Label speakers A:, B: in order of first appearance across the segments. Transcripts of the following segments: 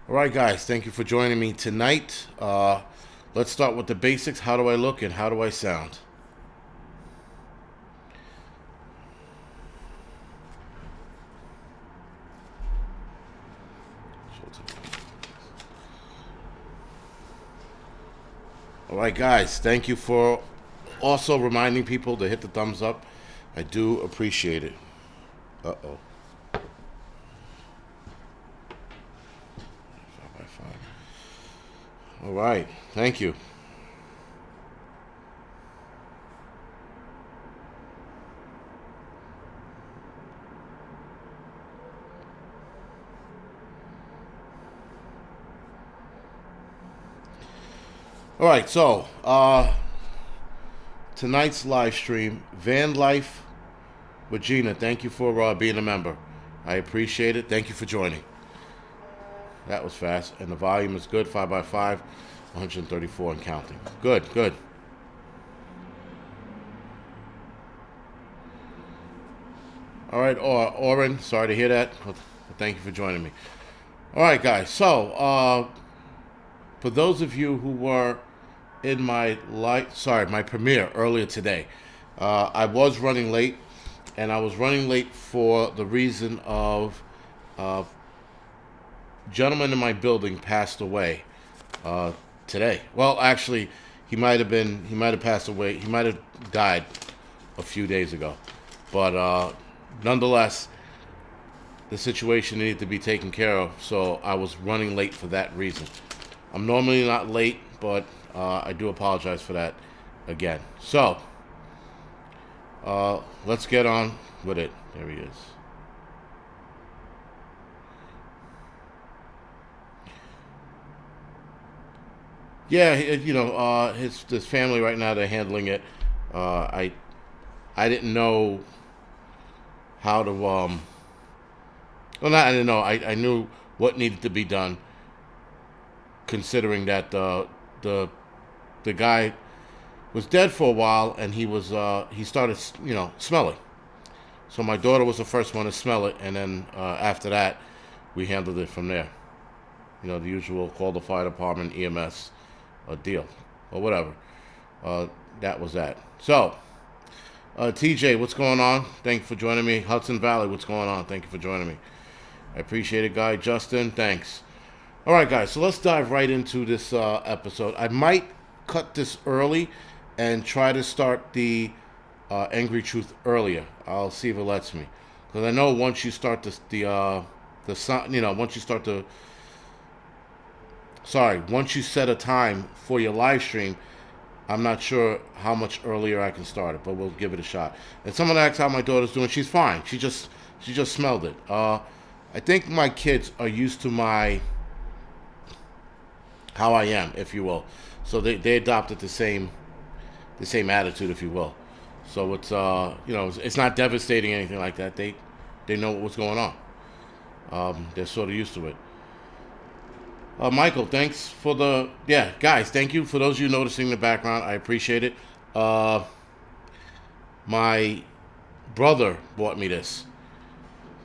A: All right, guys, thank you for joining me tonight. Let's start with the basics. How do I look and how do I sound? All right, guys, thank you for also reminding people to hit the thumbs up. I do appreciate it. Uh-oh. 5x5. All right, thank you. All right, so tonight's live stream, Van Life Regina, thank you for being a member. I appreciate it. Thank you for joining. That was fast, and the volume is good. 5x5, 134 and counting. Good, good. All right, Oren, sorry to hear that. But thank you for joining me. All right, guys. So, for those of you who were in my my premiere earlier today, I was running late, and I was running late for the reason of gentleman in my building passed away today. Well, actually, he might have passed away. He might have died a few days ago, but nonetheless, the situation needed to be taken care of. So I was running late for that reason. I'm normally not late, but I do apologize for that again. So, let's get on with it. There he is. Yeah, his family right now, they're handling it. I didn't know how to well, not I didn't know. I knew what needed to be done, considering that the guy was dead for a while, and he started smelling. So my daughter was the first one to smell it, and then after that, we handled it from there. The usual call the fire department, EMS, deal, or whatever. That was that. So, TJ, what's going on? Thank you for joining me. Hudson Valley, what's going on? Thank you for joining me. I appreciate it, guy. Justin, thanks. All right, guys, so let's dive right into this episode. I might cut this early and try to start the Angry Truth earlier. I'll see if it lets me, because I know once you start once you set a time for your live stream, I'm not sure how much earlier I can start it, but we'll give it a shot. And someone asked how my daughter's doing. She's fine. She just smelled it. I think my kids are used to how I am, if you will. So they adopted the same attitude, if you will. So it's it's not devastating or anything like that. They know what's going on. They're sort of used to it. Michael, thanks for guys, thank you for those of you noticing the background. I appreciate it. My brother bought me this.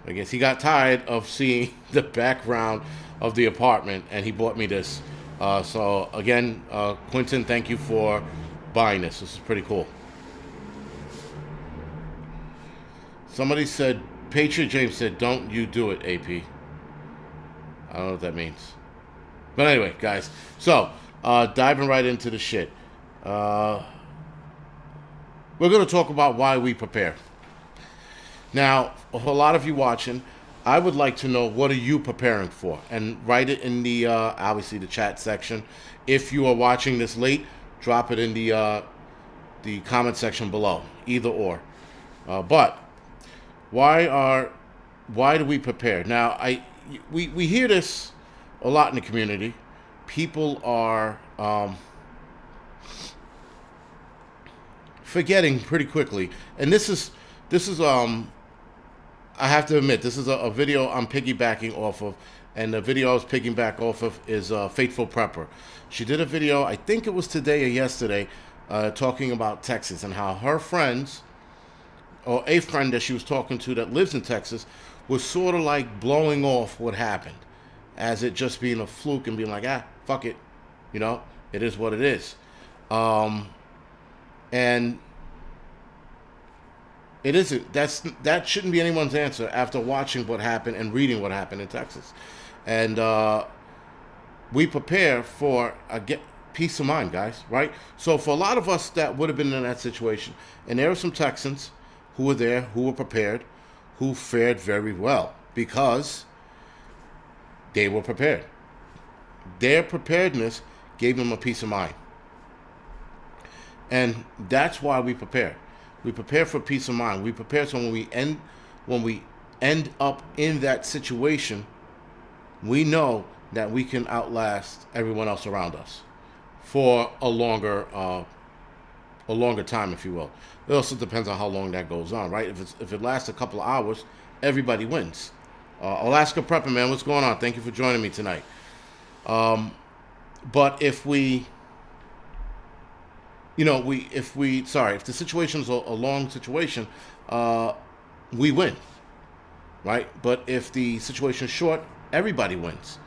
A: I guess he got tired of seeing the background of the apartment, and he bought me this. So again, Quentin, thank you for buying this. This is pretty cool. Somebody said, Patriot James said, "Don't you do it, AP." I don't know what that means. But anyway, guys, so diving right into the shit. We're going to talk about why we prepare. Now, a lot of you watching, I would like to know, what are you preparing for? And write it in the, obviously, the chat section. If you are watching this late, drop it in the comment section below, either or. But why do we prepare? Now, we hear this a lot in the community. People are forgetting pretty quickly, and this is I have to admit, this is a video I'm piggybacking off of, and the video I was piggybacking off of is Faithful Prepper. She did a video, I think it was today or yesterday, talking about Texas and how her friends or a friend that she was talking to that lives in Texas was sort of like blowing off what happened as it just being a fluke and being like, fuck it. You know, it is what it is. And it isn't. That shouldn't be anyone's answer after watching what happened and reading what happened in Texas. And we prepare for peace of mind, guys, right? So for a lot of us that would have been in that situation, and there are some Texans who were there, who were prepared, who fared very well because they were prepared. Their preparedness gave them a peace of mind. And that's why we prepare. We prepare for peace of mind. We prepare so when we end up in that situation, we know that we can outlast everyone else around us for a longer time, if you will. It also depends on how long that goes on, right? If it lasts a couple of hours, everybody wins. Alaska Prepper, man, what's going on? Thank you for joining me tonight. But if the situation's a long situation, we win, right? But if the situation's short, everybody wins.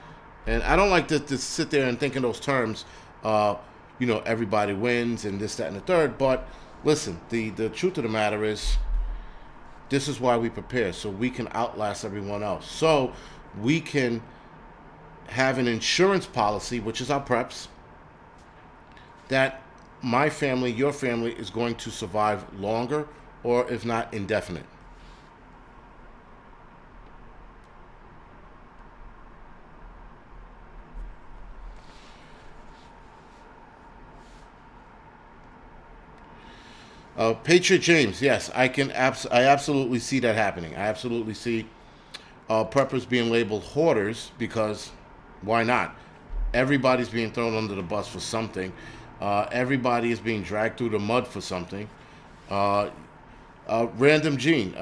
A: And I don't like to sit there and think in those terms, everybody wins and this, that, and the third. But listen, the truth of the matter is, this is why we prepare, so we can outlast everyone else. So we can have an insurance policy, which is our preps, that my family, your family, is going to survive longer, or if not, indefinite. Patriot James, yes, I absolutely see that happening. I absolutely see preppers being labeled hoarders because why not? Everybody's being thrown under the bus for something. Everybody is being dragged through the mud for something. Random Gene,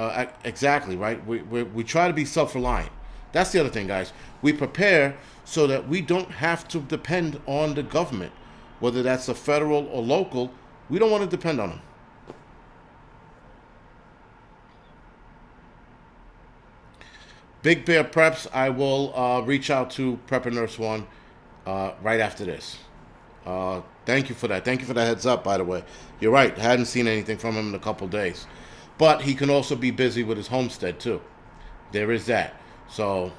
A: exactly, right? We try to be self-reliant. That's the other thing, guys. We prepare so that we don't have to depend on the government, whether that's a federal or local. We don't want to depend on them. Big Bear Preps, I will reach out to Prepper Nurse 1 right after this. Thank you for that. Thank you for the heads up, by the way. You're right. I hadn't seen anything from him in a couple days. But he can also be busy with his homestead, too. There is that. So,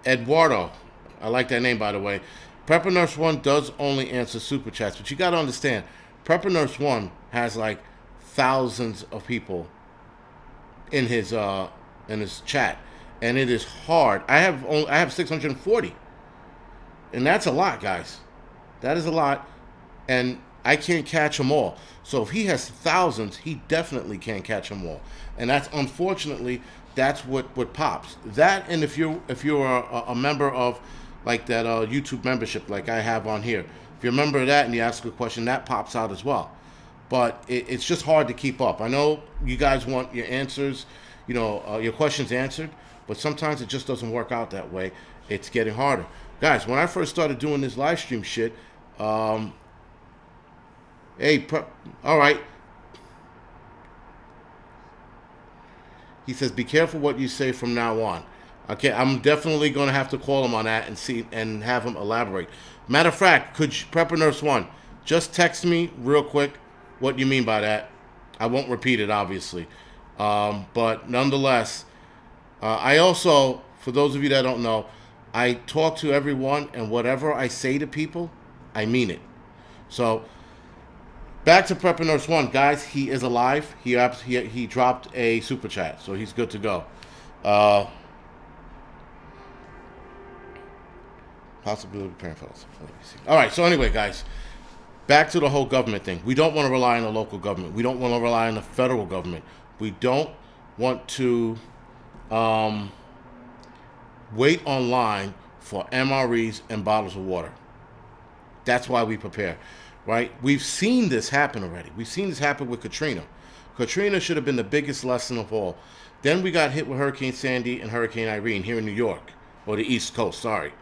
A: Eduardo, I like that name, by the way. Prepper Nurse 1 does only answer Super Chats. But you got to understand, Prepper Nurse 1 has like thousands of people in his chat, and it is hard. I have 640, and that's a lot, guys. That is a lot, and I can't catch them all. So if he has thousands, he definitely can't catch them all, and that's unfortunately that's what pops. That, and if you're a member of like that YouTube membership, like I have on here, if you're a member of that and you ask a question, that pops out as well. But it's just hard to keep up. I know you guys want your answers, your questions answered, but sometimes it just doesn't work out that way. It's getting harder. Guys, when I first started doing this live stream shit, all right. He says, be careful what you say from now on. Okay, I'm definitely going to have to call him on that and see and have him elaborate. Matter of fact, could you, Prepper Nurse 1, just text me real quick what you mean by that. I won't repeat it, obviously. But nonetheless, I also, for those of you that don't know, I talk to everyone, and whatever I say to people, I mean it. So, back to Prepper Nurse 1. Guys, he is alive. He dropped a super chat, so he's good to go. Possibility of preparing for us. All right, so anyway, guys, back to the whole government thing. We don't want to rely on the local government. We don't want to rely on the federal government. We don't want to wait online for MREs and bottles of water. That's why we prepare, right? We've seen this happen already. We've seen this happen with Katrina. Katrina should have been the biggest lesson of all. Then we got hit with Hurricane Sandy and Hurricane Irene here in New York, or the East Coast, sorry.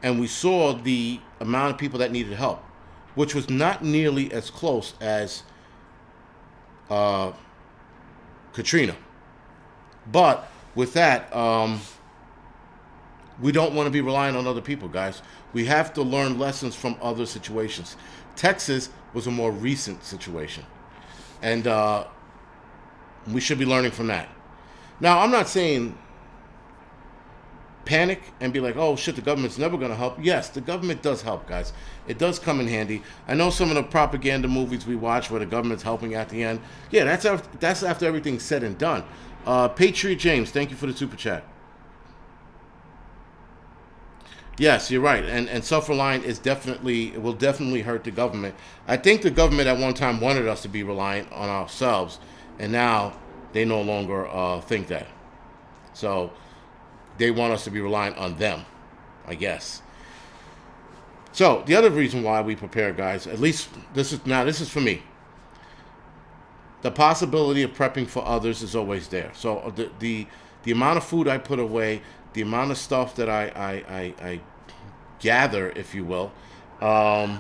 A: And we saw the amount of people that needed help. which was not nearly as close as Katrina. But with that, we don't want to be relying on other people, guys. We have to learn lessons from other situations. Texas was a more recent situation, and we should be learning from that. Now, I'm not saying panic and be like, oh shit, the government's never going to help. Yes, the government does help, guys. It does come in handy. I know some of the propaganda movies we watch where the government's helping at the end. Yeah, that's after everything's said and done. Patriot James, thank you for the super chat. Yes, you're right, and self-reliant will definitely hurt the government. I think the government at one time wanted us to be reliant on ourselves, and now they no longer think that. So they want us to be reliant on them, I guess. So the other reason why we prepare, guys, at least this is for me. The possibility of prepping for others is always there. So the amount of food I put away, the amount of stuff that I gather, if you will, I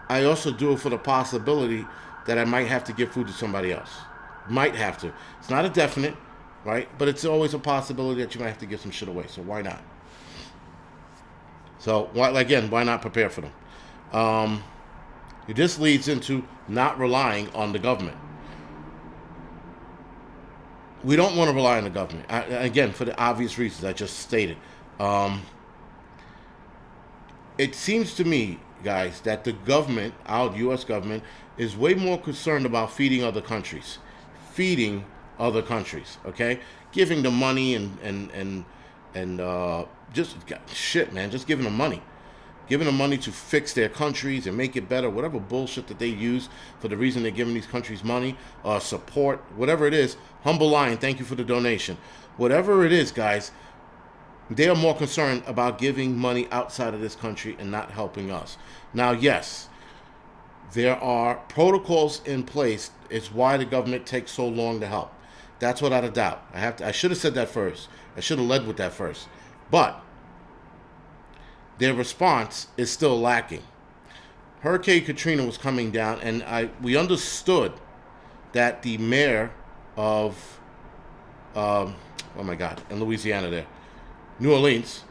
A: also do it for the possibility that I might have to give food to somebody else. Might have to. It's not a definite, right? But it's always a possibility that you might have to give some shit away. So why not? So why not prepare for them? This leads into not relying on the government. We don't want to rely on the government. Again, for the obvious reasons I just stated. It seems to me, guys, that the government, our U.S. government, is way more concerned about feeding other countries. Feeding other countries, okay? Giving them money and just shit, man. Just giving them money. Giving them money to fix their countries and make it better, whatever bullshit that they use for the reason they're giving these countries money, support, whatever it is. Humble Lion, thank you for the donation. Whatever it is, guys, they are more concerned about giving money outside of this country and not helping us. Now, yes, there are protocols in place. It's why the government takes so long to help. That's without a doubt. I should have said that first. I should have led with that first. But their response is still lacking. Hurricane Katrina was coming down, and we understood that the mayor of, in Louisiana there, New Orleans,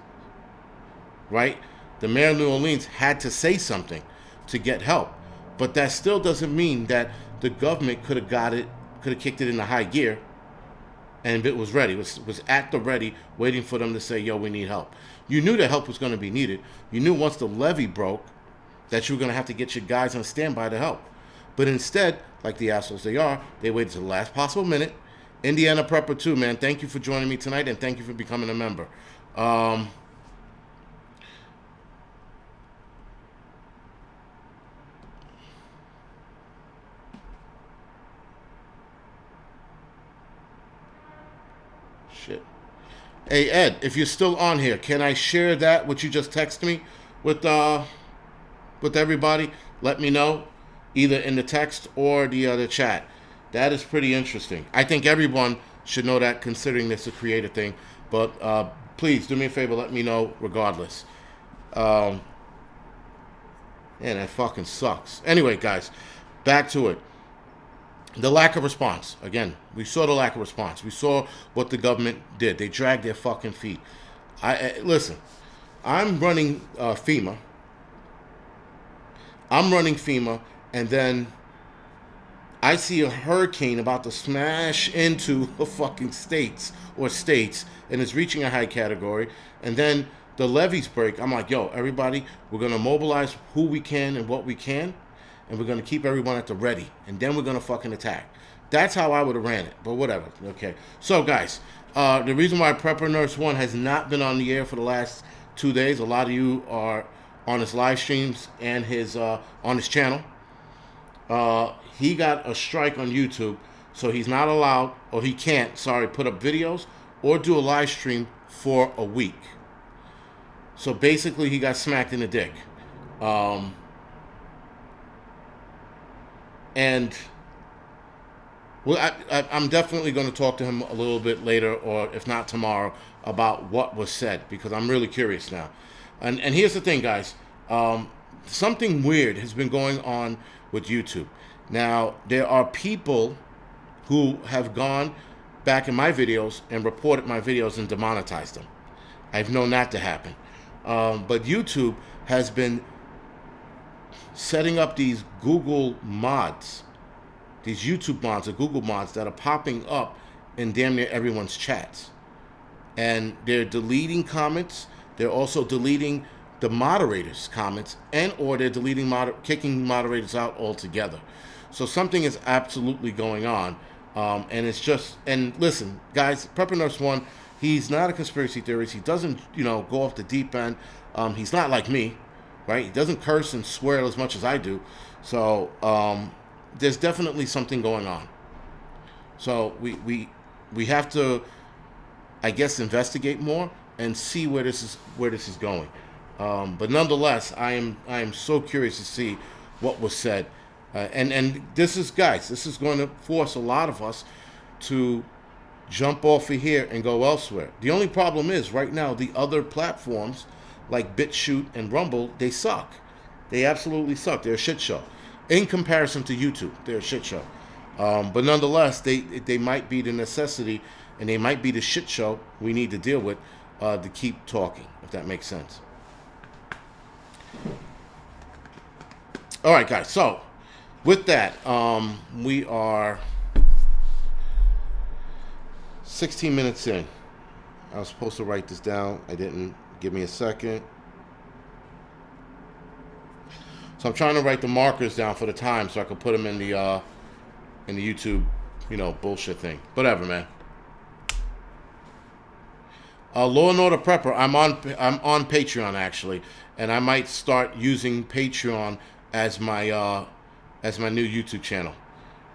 A: right? The mayor of New Orleans had to say something to get help. But that still doesn't mean that the government could have kicked it into high gear, and it was ready. It was at the ready, waiting for them to say, yo, we need help. You knew that help was going to be needed. You knew once the levee broke that you were going to have to get your guys on standby to help. But instead, like the assholes they are, they waited to the last possible minute. Indiana Prepper 2, man, thank you for joining me tonight, and thank you for becoming a member. Shit. Hey, Ed, if you're still on here, can I share that, what you just texted me, with everybody? Let me know, either in the text or the chat. That is pretty interesting. I think everyone should know that, considering this a creative thing. But please, do me a favor, let me know regardless. Man, that fucking sucks. Anyway, guys, back to it. The lack of response. Again, we saw the lack of response. We saw what the government did. They dragged their fucking feet. Listen, I'm running FEMA. And then I see a hurricane about to smash into the fucking states, and it's reaching a high category. And then the levees break. I'm like, yo, everybody, we're going to mobilize who we can and what we can. And we're going to keep everyone at the ready. And then we're going to fucking attack. That's how I would have ran it. But whatever. Okay. So, guys, the reason why Prepper Nurse 1 has not been on the air for the last 2 days, a lot of you are on his live streams and on his channel. He got a strike on YouTube. So he's not allowed, or he can't, put up videos or do a live stream for a week. So basically, he got smacked in the dick. And well, I'm definitely going to talk to him a little bit later, or if not tomorrow, about what was said, because I'm really curious now. And here's the thing, guys. Something weird has been going on with YouTube. Now, there are people who have gone back in my videos and reported my videos and demonetized them. I've known that to happen. But YouTube has been setting up these Google mods, these YouTube mods or Google mods that are popping up in damn near everyone's chats. And they're deleting comments. They're also deleting the moderators' comments, and or they're deleting kicking moderators out altogether. So something is absolutely going on. And it's just, and listen, guys, Prepper Nurse 1, he's not a conspiracy theorist. He doesn't, go off the deep end. He's not like me, right? He doesn't curse and swear as much as I do. So there's definitely something going on. So we have to, I guess, investigate more and see where this is going. But nonetheless, I am so curious to see what was said. And this is going to force a lot of us to jump off of here and go elsewhere. The only problem is right now the other platforms like BitChute and Rumble, they suck. They absolutely suck. They're a shit show. In comparison to YouTube, they're a shit show. But nonetheless, they might be the necessity and they might be the shit show we need to deal with to keep talking, if that makes sense. All right, guys. So with that, we are 16 minutes in. I was supposed to write this down. I didn't. Give me a second. So I'm trying to write the markers down for the time so I can put them in the YouTube, bullshit thing. Whatever, man. Law and Order Prepper. I'm on Patreon actually, and I might start using Patreon as my new YouTube channel.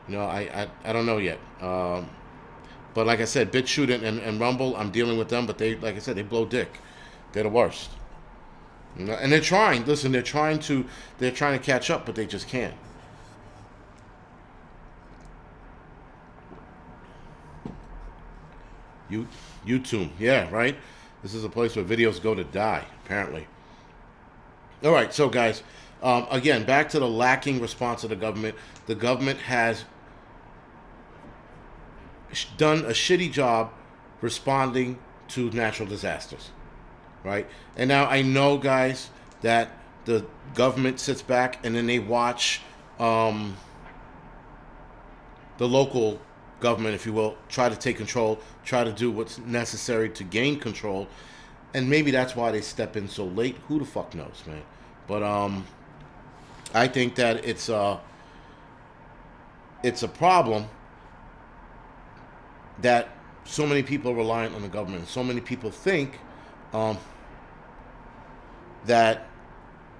A: I don't know yet. But like I said, BitChute and Rumble, I'm dealing with them, but they, like I said, they blow dick. They're the worst. And they're trying. Listen, they're trying to catch up, but they just can't. YouTube, yeah, right? This is a place where videos go to die, apparently. All right, so guys, again, back to the lacking response of the government. The government has done a shitty job responding to natural disasters, right? And now I know, guys, that the government sits back and then they watch the local government, if you will, try to take control, try to do what's necessary to gain control, and maybe that's why they step in so late. Who the fuck knows, man? But I think that it's a problem that so many people are reliant on the government. So many people think that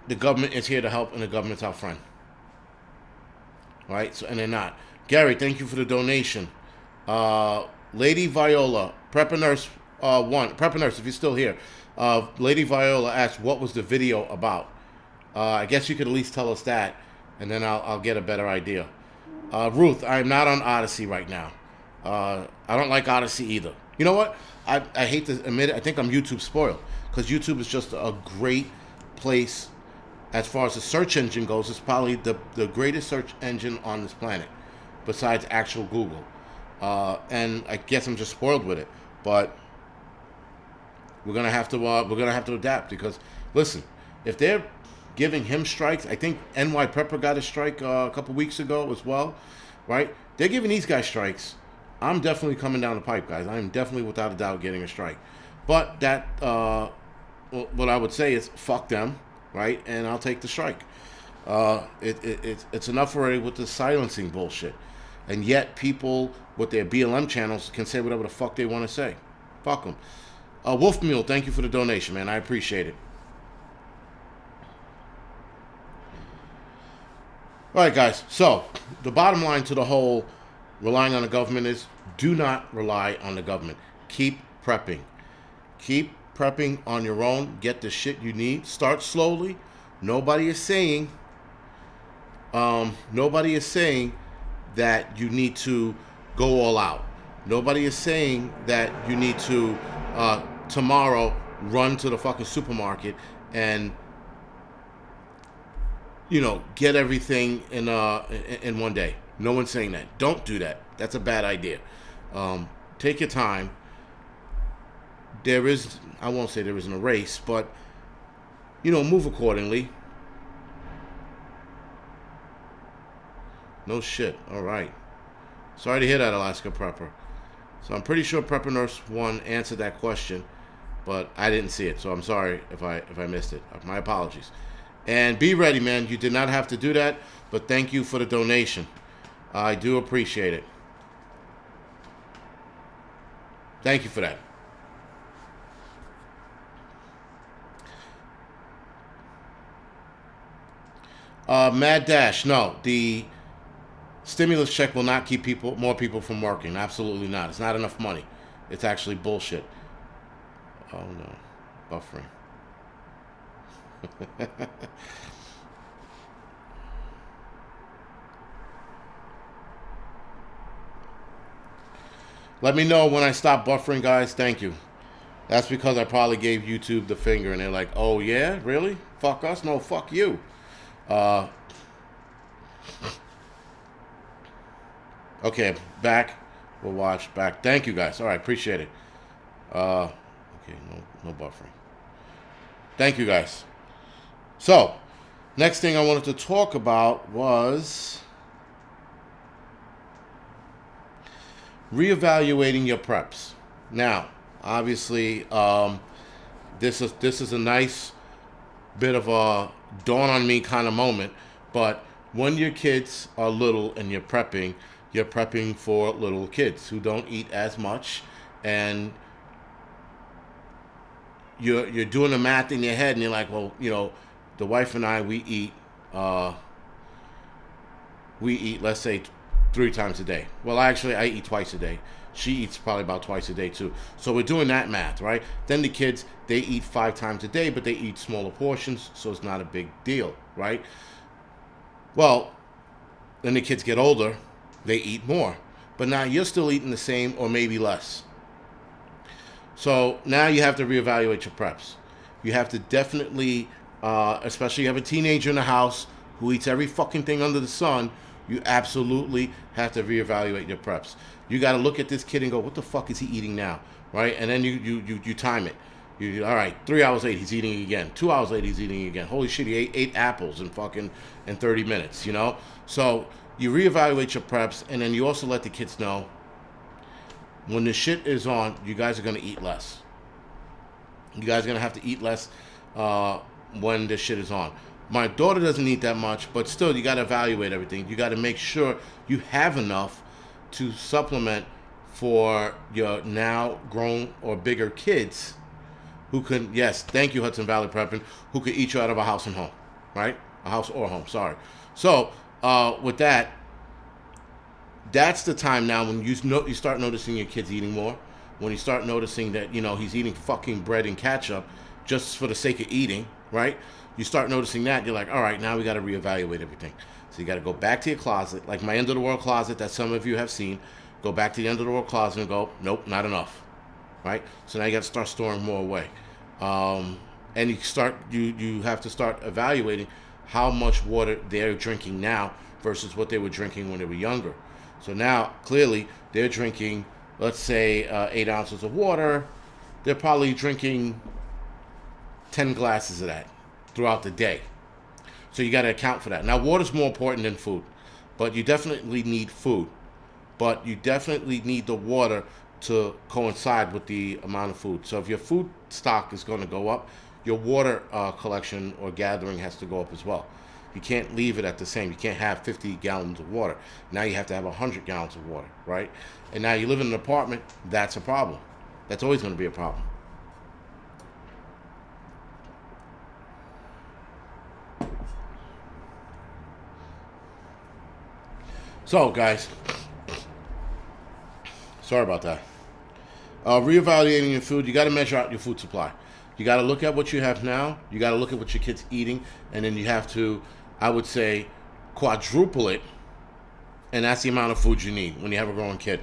A: the government is here to help and the government's our friend. Right? So, and they're not. Gary, thank you for the donation. Lady Viola, Prepper Nurse 1, Prepper Nurse, if you're still here. Lady Viola asked, what was the video about? I guess you could at least tell us that, and then I'll get a better idea. Ruth, I'm not on Odyssey right now. I don't like Odyssey either. You know what? I hate to admit it. I think I'm YouTube spoiled, because YouTube is just a great place as far as the search engine goes. It's probably the greatest search engine on this planet, besides actual Google. And I guess I'm just spoiled with it. But we're gonna have to adapt, because listen, if they're giving him strikes, I think NY Prepper got a strike a couple weeks ago as well, right? They're giving these guys strikes. I'm definitely coming down the pipe, guys. I'm definitely, without a doubt, getting a strike. But that, what I would say is, fuck them, right? And I'll take the strike. It's enough already with the silencing bullshit. And yet people with their BLM channels can say whatever the fuck they want to say. Fuck them. Wolf Mule, thank you for the donation, man. I appreciate it. All right, guys. So the bottom line to the whole relying on the government is, do not rely on the government. Keep prepping. Keep prepping on your own. Get the shit you need. Start slowly. Nobody is saying that you need to go all out. Nobody is saying that you need to tomorrow run to the fucking supermarket and get everything in one day. No one's saying that. Don't do that. That's a bad idea. Take your time. I won't say there isn't a race, but move accordingly. No shit. All right. Sorry to hear that, Alaska Prepper. So I'm pretty sure Prepper Nurse 1 answered that question, but I didn't see it, so I'm sorry if I missed it. My apologies. And be ready, man. You did not have to do that, but thank you for the donation. I do appreciate it. Thank you for that. Mad Dash, no. The stimulus check will not keep more people from working. Absolutely not. It's not enough money. It's actually bullshit. Oh, no. Buffering. Let me know when I stop buffering, guys. Thank you. That's because I probably gave YouTube the finger, and they're like, oh, yeah? Really? Fuck us? No, fuck you. Okay, back. We'll watch back. Thank you, guys. All right, appreciate it. Okay, no buffering. Thank you, guys. So, next thing I wanted to talk about was reevaluating your preps. Now, obviously, this is a nice bit of a dawn on me kind of moment, but when your kids are little and you're prepping for little kids who don't eat as much, and you're doing the math in your head, and you're like, well, the wife and I, we eat, let's say, 3 times a day. Well, actually, I eat twice a day. She eats probably about twice a day too. So we're doing that math, right? Then the kids, they eat 5 times a day, but they eat smaller portions, so it's not a big deal, right? Well, then the kids get older, they eat more. But now you're still eating the same or maybe less. So now you have to reevaluate your preps. You have to definitely, especially you have a teenager in the house who eats every fucking thing under the sun, you absolutely have to reevaluate your preps. You got to look at this kid and go, what the fuck is he eating now, right? And then you time it. All right, 3 hours later, he's eating again. 2 hours later, he's eating again. Holy shit, he ate 8 apples in 30 minutes, So you reevaluate your preps, and then you also let the kids know when the shit is on, you guys are going to eat less. You guys are going to have to eat less when the shit is on. My daughter doesn't eat that much, but still, you got to evaluate everything. You got to make sure you have enough to supplement for your now grown or bigger kids who can, yes, thank you, Hudson Valley Prepping, who could eat you out of a house and home, right? A house or home, sorry. So, with that, that's the time now when you start noticing your kids eating more, when you start noticing that, he's eating fucking bread and ketchup just for the sake of eating, right? You start noticing that, you're like, all right, now we got to reevaluate everything. So you got to go back to your closet, like my end of the world closet that some of you have seen. Go back to the end of the world closet and go, nope, not enough, right? So now you got to start storing more away. And you have to start evaluating how much water they're drinking now versus what they were drinking when they were younger. So now, clearly, they're drinking, let's say, 8 ounces of water. They're probably drinking 10 glasses of that throughout the day. So you got to account for that. Now, water's more important than food, but you definitely need food. But you definitely need the water to coincide with the amount of food. So if your food stock is going to go up, your water collection or gathering has to go up as well. You can't leave it at the same. You can't have 50 gallons of water. Now you have to have 100 gallons of water, right? And now you live in an apartment, that's a problem. That's always going to be a problem. So, guys, sorry about that. Reevaluating your food, you got to measure out your food supply. You got to look at what you have now. You got to look at what your kid's eating, and then you have to, I would say, quadruple it, and that's the amount of food you need when you have a growing kid.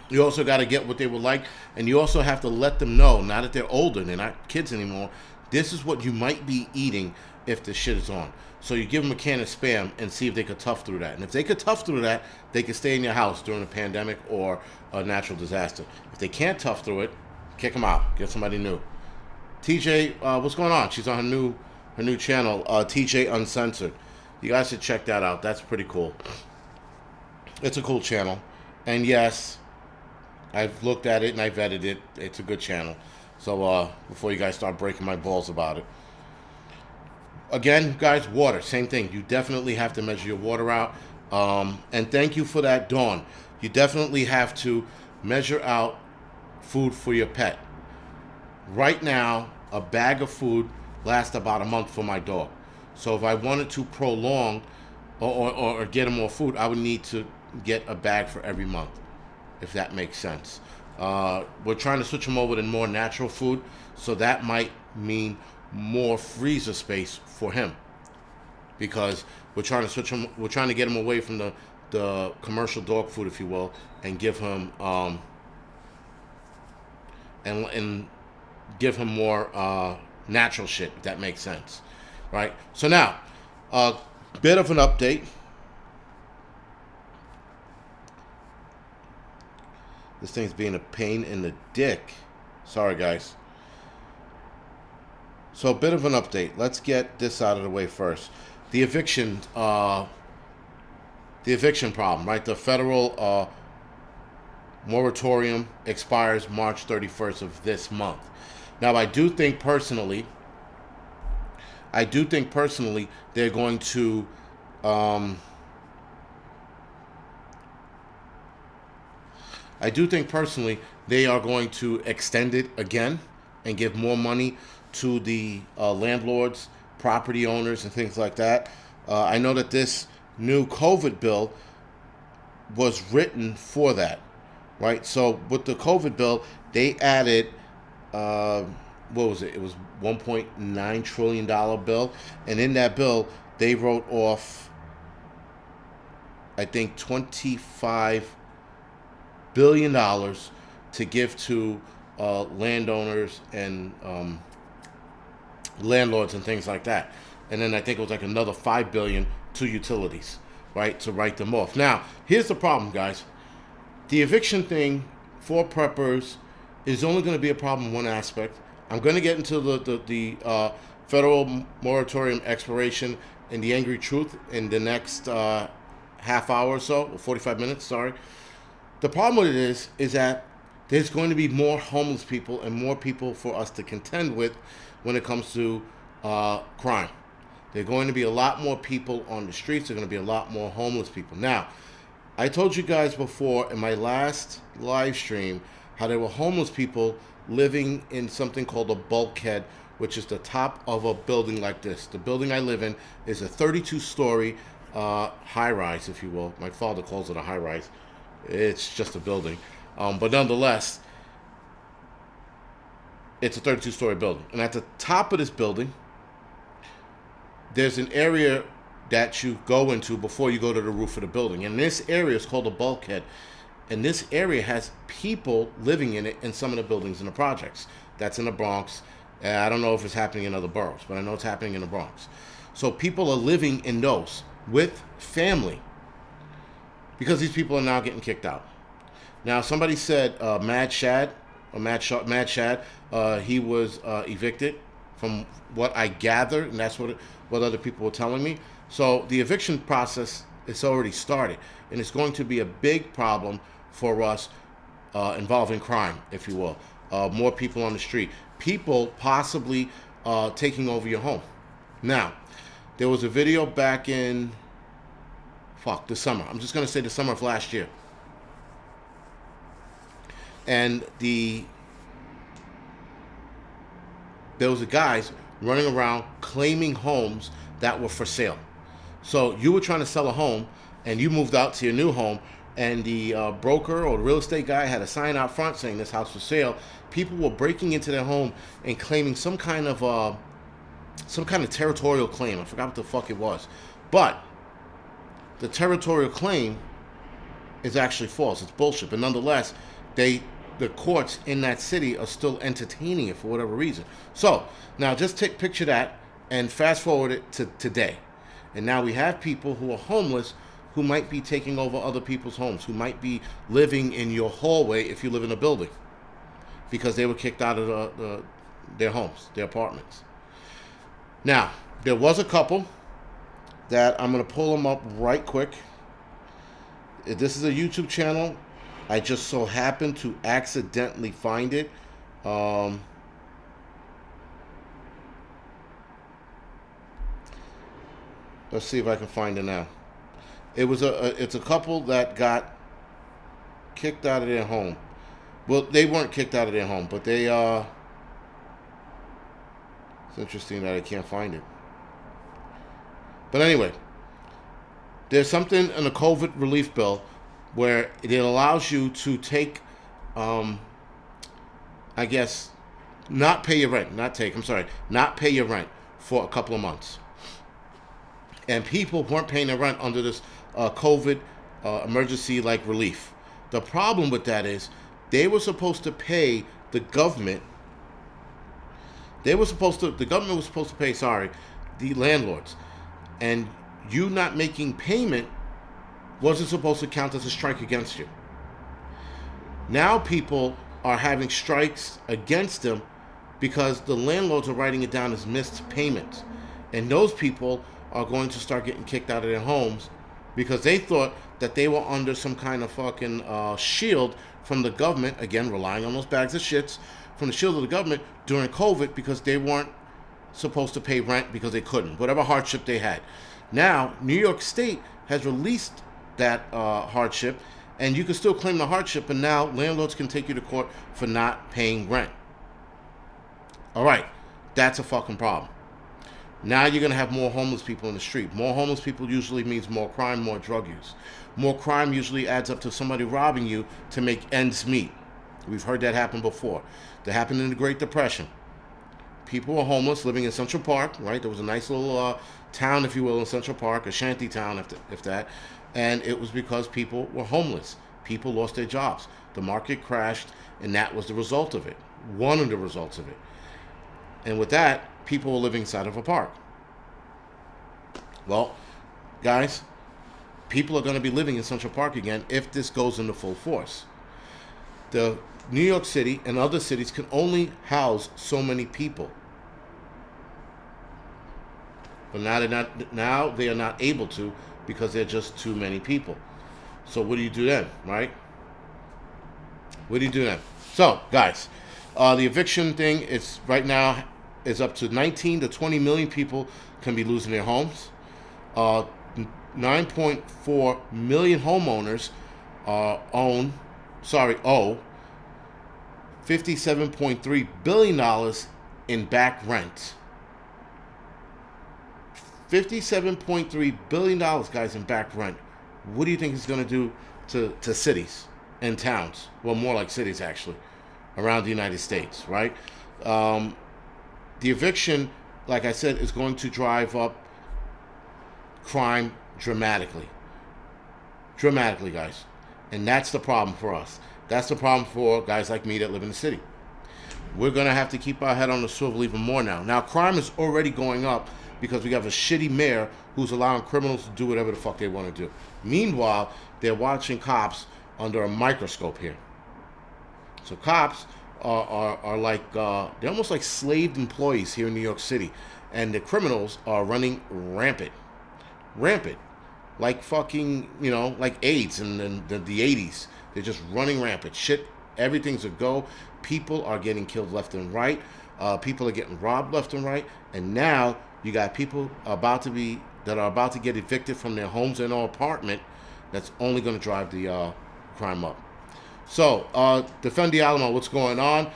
A: You also got to get what they would like, and you also have to let them know, now that they're older, they're not kids anymore, this is what you might be eating if the shit is on. So you give them a can of Spam and see if they could tough through that. And if they could tough through that, they could stay in your house during a pandemic or a natural disaster. If they can't tough through it, kick them out. Get somebody new. TJ, what's going on? She's on her new channel, TJ Uncensored. You guys should check that out. That's pretty cool. It's a cool channel. And yes, I've looked at it and I vetted it. It's a good channel. So before you guys start breaking my balls about it. Again, guys, water, same thing. You definitely have to measure your water out. And thank you for that, Dawn. You definitely have to measure out food for your pet. Right now, a bag of food lasts about a month for my dog. So if I wanted to prolong or get him more food, I would need to get a bag for every month, if that makes sense. We're trying to switch him over to more natural food, so that might mean more freezer space for him, because we're trying to get him away from the commercial dog food, if you will, and give him and give him more natural shit, if that makes sense, right? So now, a bit of an update. This thing's being a pain in the dick. Sorry, guys. So a bit of an update. Let's get this out of the way first. The eviction problem, right? The federal moratorium expires March 31st of this month. Now, I do think personally they're going to they are going to extend it again and give more money to the landlords, property owners, and things like that. I know that this new COVID bill was written for that, right? So with the COVID bill, they added, what was it? It was $1.9 trillion bill. And in that bill, they wrote off, I think, $25 billion to give to landowners and landlords and things like that. And then I think it was like another $5 billion to utilities, right, to write them off. Now, here's the problem, guys. The eviction thing for preppers is only going to be a problem in one aspect. I'm going to get into the federal moratorium expiration and the angry truth in the next half hour or so, or 45 minutes, sorry. The problem with it is that there's going to be more homeless people and more people for us to contend with when it comes to crime. There are going to be a lot more people on the streets. There are going to be a lot more homeless people. Now, I told you guys before in my last live stream how there were homeless people living in something called a bulkhead, which is the top of a building like this. The building I live in is a 32-story high-rise, if you will. My father calls it a high-rise. It's just a building. But nonetheless, it's a 32-story building. And at the top of this building, there's an area that you go into before you go to the roof of the building. And this area is called a bulkhead. And this area has people living in it in some of the buildings in the projects. That's in the Bronx. I don't know if it's happening in other boroughs, but I know it's happening in the Bronx. So people are living in those with family because these people are now getting kicked out. Now, somebody said Mad Shad, he was evicted from what I gathered, and that's what other people were telling me. So the eviction process is already started, and it's going to be a big problem for us involving crime, if you will. More people on the street. People possibly taking over your home. Now, there was a video back in, the summer. I'm just going to say the summer of last year. And there was a guys running around claiming homes that were for sale. So you were trying to sell a home, and you moved out to your new home, and the broker or the real estate guy had a sign out front saying this house for sale. People were breaking into their home and claiming some kind of territorial claim. I forgot what the fuck it was. But the territorial claim is actually false. It's bullshit. But nonetheless, the courts in that city are still entertaining it for whatever reason. So now just picture that and fast forward it to today. And now we have people who are homeless who might be taking over other people's homes, who might be living in your hallway if you live in a building because they were kicked out of their homes, their apartments. Now, there was a couple that I'm going to pull them up right quick. This is a YouTube channel. I just so happened to accidentally find it. Let's see if I can find it now. It's a couple that got kicked out of their home. Well, they weren't kicked out of their home, but they it's interesting that I can't find it. But anyway, there's something in the COVID relief bill where it allows you to take, I guess, not pay your rent, not pay your rent for a couple of months. And people weren't paying their rent under this COVID emergency like relief. The problem with that is they were supposed to pay the government. The government was supposed to pay, the landlords. And you not making payment wasn't supposed to count as a strike against you. Now people are having strikes against them because the landlords are writing it down as missed payments. And those people are going to start getting kicked out of their homes because they thought that they were under some kind of fucking shield from the government, again, relying on those bags of shits, from the shield of the government during COVID because they weren't supposed to pay rent because they couldn't, whatever hardship they had. Now, New York State has released that hardship, and you can still claim the hardship, and now landlords can take you to court for not paying rent. All right, that's a fucking problem. Now you're going to have more homeless people in the street. More homeless people usually means more crime, more drug use. More crime usually adds up to somebody robbing you to make ends meet. We've heard that happen before. That happened in the Great Depression. People were homeless living in Central Park, right? There was a nice little town, if you will, in Central Park, a shanty town, if that. And it was because people were homeless. People lost their jobs. The market crashed, and that was the result of it. One of the results of it. And with that, people were living inside of a park. Well, guys, people are going to be living in Central Park again if this goes into full force. The New York City and other cities can only house so many people. But now they are not able to because they're just too many people. So what do you do then, right? What do you do then? So, guys, the eviction thing is right now is up to 19 to 20 million people can be losing their homes. 9.4 million homeowners owe $57.3 billion in back rent. $57.3 billion, guys, in back rent. What do you think it's going to do to cities and towns? Well, more like cities, actually, around the United States, right? The eviction, like I said, is going to drive up crime dramatically. Dramatically, guys. And that's the problem for us. That's the problem for guys like me that live in the city. We're going to have to keep our head on the swivel even more now. Now, crime is already going up because we have a shitty mayor who's allowing criminals to do whatever the fuck they want to do. Meanwhile, they're watching cops under a microscope here. So cops are like, they're almost like slaved employees here in New York City. And the criminals are running rampant. Rampant. Like fucking, like AIDS in the 80s. They're just running rampant. Shit, everything's a go. People are getting killed left and right. People are getting robbed left and right. And now you got people about to get evicted from their homes and or apartment. That's only going to drive the crime up. So, Defend the Alamo, what's going on?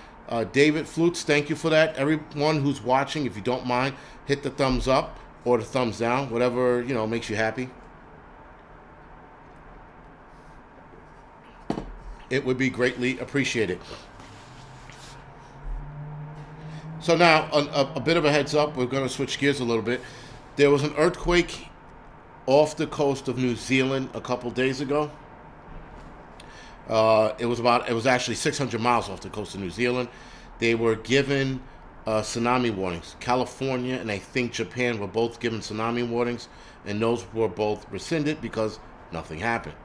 A: David Flutes, thank you for that. Everyone who's watching, if you don't mind, hit the thumbs up or the thumbs down, whatever, makes you happy. It would be greatly appreciated. So now, a bit of a heads up, we're going to switch gears a little bit. There was an earthquake off the coast of New Zealand a couple days ago. It was actually 600 miles off the coast of New Zealand. They were given tsunami warnings. California and I think Japan were both given tsunami warnings, and those were both rescinded because nothing happened.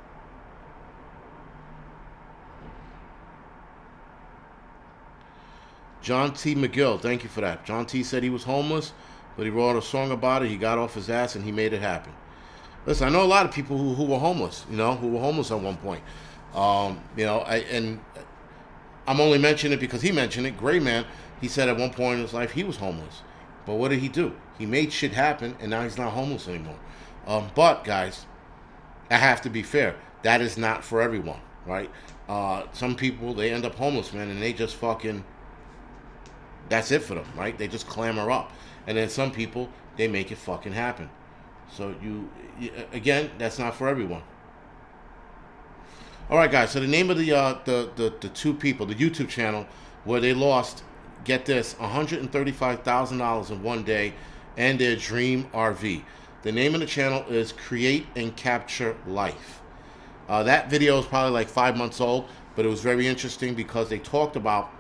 A: John T. McGill, thank you for that. John T. said he was homeless, but he wrote a song about it. He got off his ass and he made it happen. Listen, I know a lot of people who were homeless, who were homeless at one point. I'm only mentioning it because he mentioned it. Gray Man, he said at one point in his life he was homeless. But what did he do? He made shit happen, and now he's not homeless anymore. But, guys, I have to be fair. That is not for everyone, right? Some people, they end up homeless, man, and they just fucking... That's it for them, right? They just clamor up. And then some people, they make it fucking happen. So, again, that's not for everyone. All right, guys. So the name of the two people, the YouTube channel, where they lost, get this, $135,000 in one day, and their dream RV. The name of the channel is Create and Capture Life. That video is probably like 5 months old, but it was very interesting because they talked about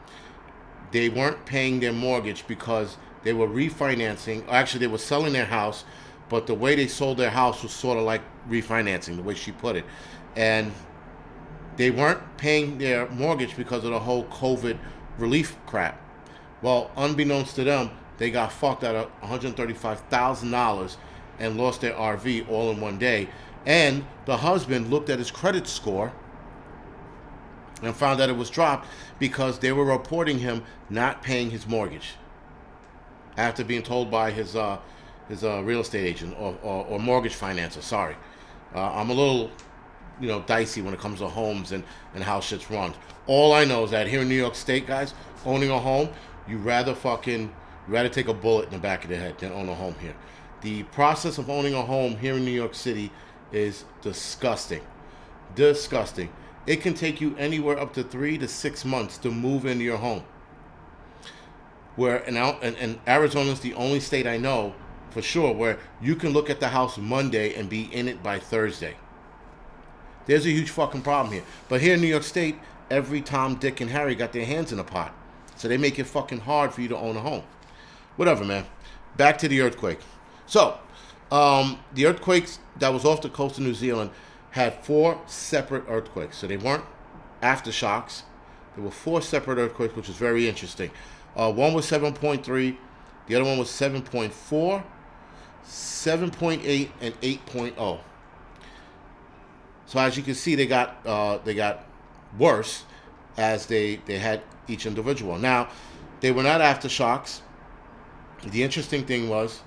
A: they weren't paying their mortgage because they were refinancing. Actually, they were selling their house, but the way they sold their house was sort of like refinancing, the way she put it. And they weren't paying their mortgage because of the whole COVID relief crap. Well, unbeknownst to them, they got fucked out of $135,000 and lost their RV all in one day. And the husband looked at his credit score and found that it was dropped because they were reporting him not paying his mortgage after being told by his real estate agent or mortgage financer. Sorry, I'm a little dicey when it comes to homes and how shit's run. All I know is that here in New York State, guys, owning a home, you rather take a bullet in the back of the head than own a home here. The process of owning a home here in New York City is disgusting. Disgusting. It can take you anywhere up to 3 to 6 months to move into your home. And Arizona is the only state I know for sure where you can look at the house Monday and be in it by Thursday. There's a huge fucking problem here. But here in New York State, every Tom, Dick, and Harry got their hands in a pot. So they make it fucking hard for you to own a home. Whatever, man. Back to the earthquake. So, the earthquakes that was off the coast of New Zealand had 4 separate earthquakes. So they weren't aftershocks. There were 4 separate earthquakes, which was very interesting. One was 7.3. The other one was 7.4, 7.8, and 8.0. So as you can see, they got worse as they had each individual. Now, they were not aftershocks. The interesting thing was,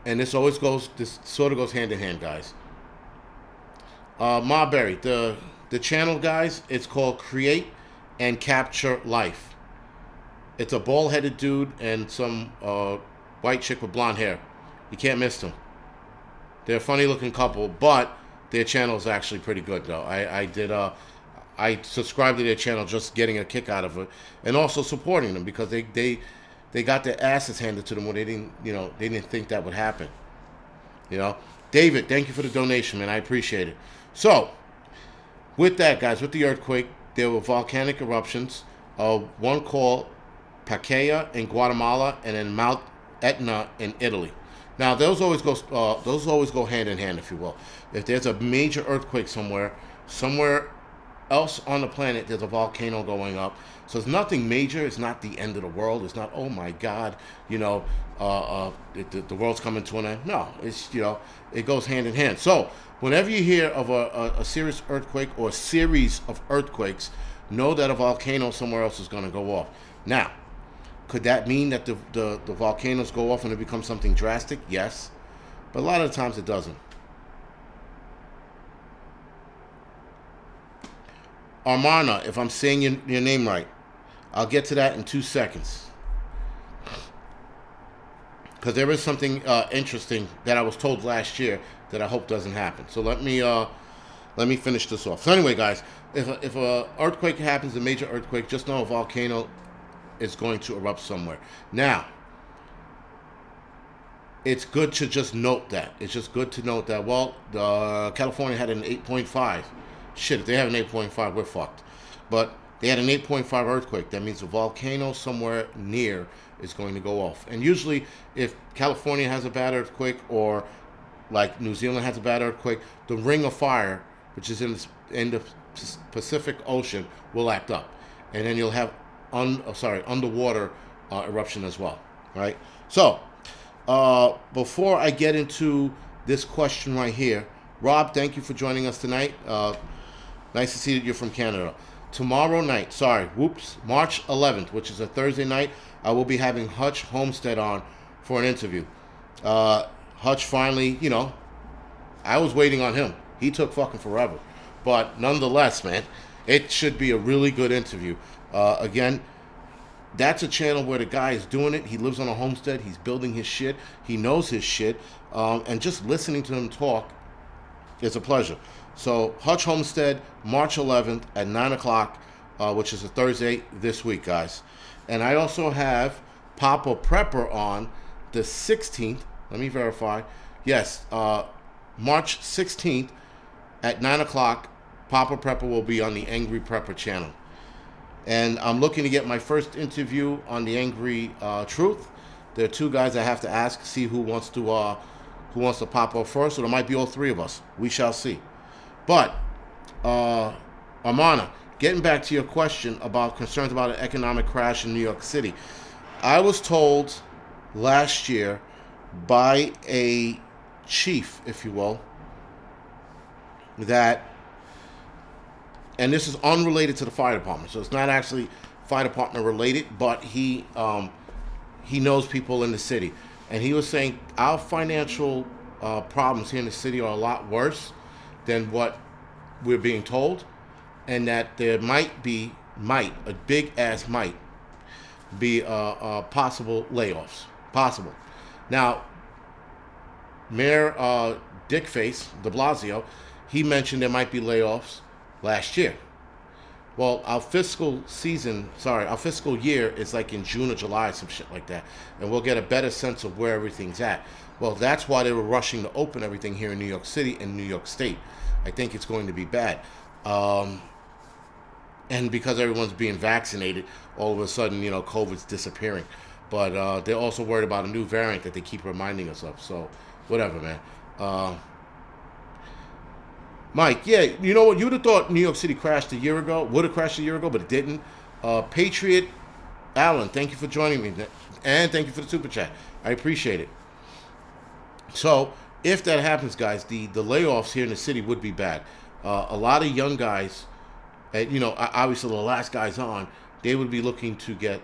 A: and this sort of goes hand in hand, guys. Marbury, the channel, guys, it's called Create and Capture Life. It's a bald-headed dude and some white chick with blonde hair. You can't miss them. They're a funny-looking couple, but their channel is actually pretty good, though. I subscribed to their channel just getting a kick out of it, and also supporting them because they got their asses handed to them when they didn't think that would happen. David, thank you for the donation, man. I appreciate it. So, with that, guys, with the earthquake, there were volcanic eruptions. One called Pacaya in Guatemala, and then Mount Etna in Italy. Now, those always go hand in hand, if you will. If there's a major earthquake somewhere else on the planet, there's a volcano going up. So it's nothing major. It's not the end of the world. It's not, oh my God, the world's coming to an end. No, it's, it goes hand in hand. So whenever you hear of a serious earthquake or a series of earthquakes, know that a volcano somewhere else is going to go off. Now, could that mean that the volcanoes go off and it becomes something drastic? Yes. But a lot of the times it doesn't. Armana, if I'm saying your name right, I'll get to that in 2 seconds. Because there is something interesting that I was told last year that I hope doesn't happen. So let me finish this off. So anyway, guys, if a earthquake happens, a major earthquake, just know a volcano is going to erupt somewhere. Now, it's good to just note that. It's just good to note that, well, California had an 8.5. shit, if they have an 8.5, we're fucked. But they had an 8.5 earthquake. That means a volcano somewhere near is going to go off. And usually, if California has a bad earthquake or like New Zealand has a bad earthquake, the Ring of Fire, which is in the Pacific Ocean, will act up, and then you'll have underwater eruption as well. Right. So before I get into this question right here, Rob, thank you for joining us tonight. Nice to see that you're from Canada. Tomorrow night, March 11th, which is a Thursday night, I will be having Hutch Homestead on for an interview. Hutch finally, I was waiting on him. He took fucking forever. But nonetheless, man, it should be a really good interview. Again, that's a channel where the guy is doing it. He lives on a homestead. He's building his shit. He knows his shit. And just listening to him talk is a pleasure. So, Hutch Homestead, March 11th at 9 o'clock, which is a Thursday this week, guys. And I also have Papa Prepper on the 16th. Let me verify. Yes, March 16th at 9 o'clock, Papa Prepper will be on the Angryprepper channel. And I'm looking to get my first interview on the Angry Truth. There are two guys I have to ask, see who wants to pop up first. So there might be all three of us. We shall see. But, Amana, getting back to your question about concerns about an economic crash in New York City. I was told last year by a chief, if you will, that, and this is unrelated to the fire department, so it's not actually fire department related, but he knows people in the city. And he was saying our financial problems here in the city are a lot worse than what we're being told, and that there might be a big ass might be possible layoffs. Possible. Now, Mayor Dickface de Blasio, he mentioned there might be layoffs last year. Well, our fiscal year is like in June or July, some shit like that, and we'll get a better sense of where everything's at. Well, that's why they were rushing to open everything here in New York City and New York State. I think it's going to be bad. And because everyone's being vaccinated, all of a sudden, COVID's disappearing. But they're also worried about a new variant that they keep reminding us of. So, whatever, man. Mike, yeah, you know what? You would have thought New York City crashed a year ago, would have crashed a year ago, but it didn't. Patriot, Alan, thank you for joining me. And thank you for the super chat. I appreciate it. So, if that happens, guys, the layoffs here in the city would be bad. A lot of young guys, obviously the last guys on, they would be looking to get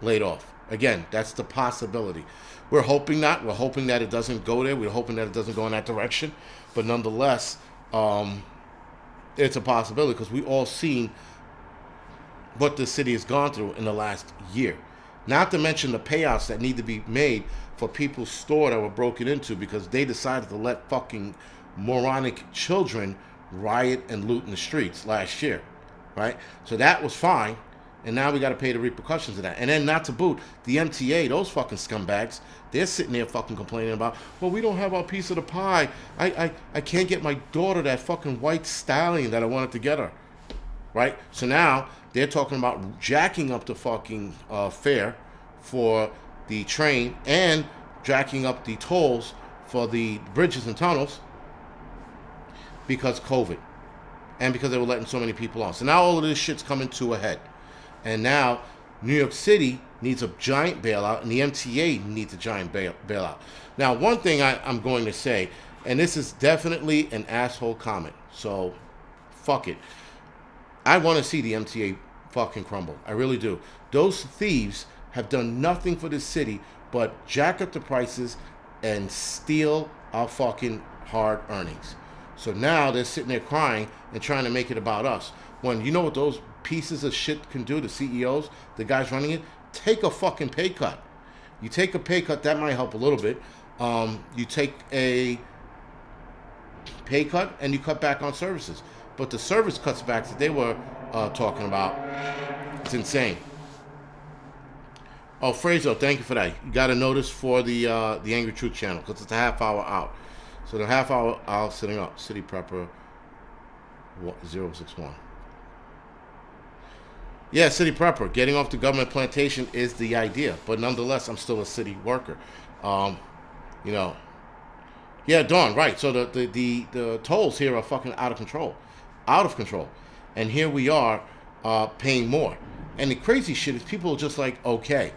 A: laid off. Again, that's the possibility. We're hoping not. We're hoping that it doesn't go there. We're hoping that it doesn't go in that direction. But nonetheless, it's a possibility because we all seen what the city has gone through in the last year. Not to mention the payouts that need to be made for people's store that were broken into because they decided to let fucking moronic children riot and loot in the streets last year, right? So that was fine, and now we got to pay the repercussions of that. And then not to boot, the MTA, those fucking scumbags, they're sitting there fucking complaining about, well, we don't have our piece of the pie. I can't get my daughter that fucking white stallion that I wanted to get her, right? So now they're talking about jacking up the fucking fare for the train and jacking up the tolls for the bridges and tunnels because COVID and because they were letting so many people on. So now all of this shit's coming to a head. And now New York City needs a giant bailout and the MTA needs a giant bailout. Now, one thing I'm going to say, and this is definitely an asshole comment, so fuck it. I want to see the MTA fucking crumble. I really do. Those thieves have done nothing for the city but jack up the prices and steal our fucking hard earnings. So now they're sitting there crying and trying to make it about us. When you know what those pieces of shit can do, the CEOs, the guys running it, take a fucking pay cut. You take a pay cut, that might help a little bit. You take a pay cut and you cut back on services. But the service cuts back that they were talking about, it's insane. Oh, Fraser, thank you for that. You got a notice for the Angry Truth channel because it's a half hour out. So the half hour out sitting up, City Prepper. 061. Yeah, city prepper. Getting off the government plantation is the idea, but nonetheless, I'm still a city worker. Um, you know, yeah, Dawn, right. So the tolls here are fucking out of control, and here we are paying more. And the crazy shit is people are just like, okay,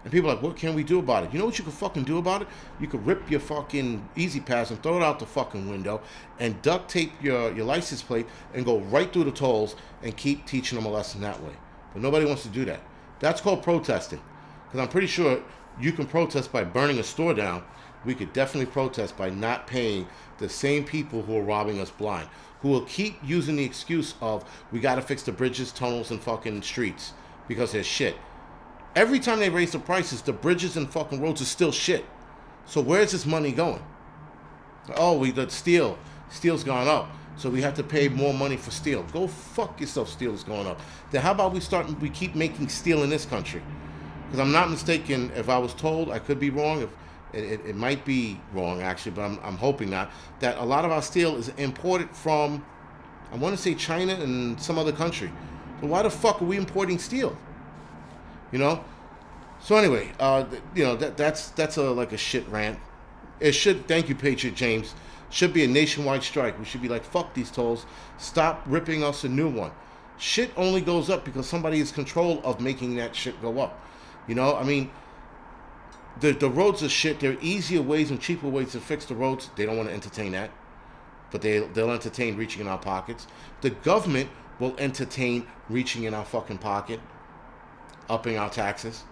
A: and people are like, what can we do about it? You know what you could fucking do about it? You could rip your fucking Easy Pass and throw it out the fucking window, and duct tape your license plate and go right through the tolls and keep teaching them a lesson that way. But nobody wants to do that. That's called protesting, because I'm pretty sure you can protest by burning a store down. We could definitely protest by not paying the same people who are robbing us blind, who will keep using the excuse of we got to fix the bridges, tunnels, and fucking streets because they're shit. Every time they raise the prices, the bridges and fucking roads are still shit. So where's this money going? Oh, steel's gone up, so we have to pay more money for steel. Go fuck yourself, steel is going up. Then how about we keep making steel in this country? Because I'm not mistaken, if I was told, I could be wrong, if it might be wrong actually, but I'm hoping not, that a lot of our steel is imported from, I want to say China and some other country. So why the fuck are we importing steel? You know? So anyway, that's like a shit rant. It should, thank you, Patriot James, should be a nationwide strike. We should be like, fuck these tolls. Stop ripping us a new one. Shit only goes up because somebody is in control of making that shit go up. You know, I mean, the roads are shit. There are easier ways and cheaper ways to fix the roads. They don't want to entertain that. But they'll entertain reaching in our pockets. The government will entertain reaching in our fucking pocket, upping our taxes,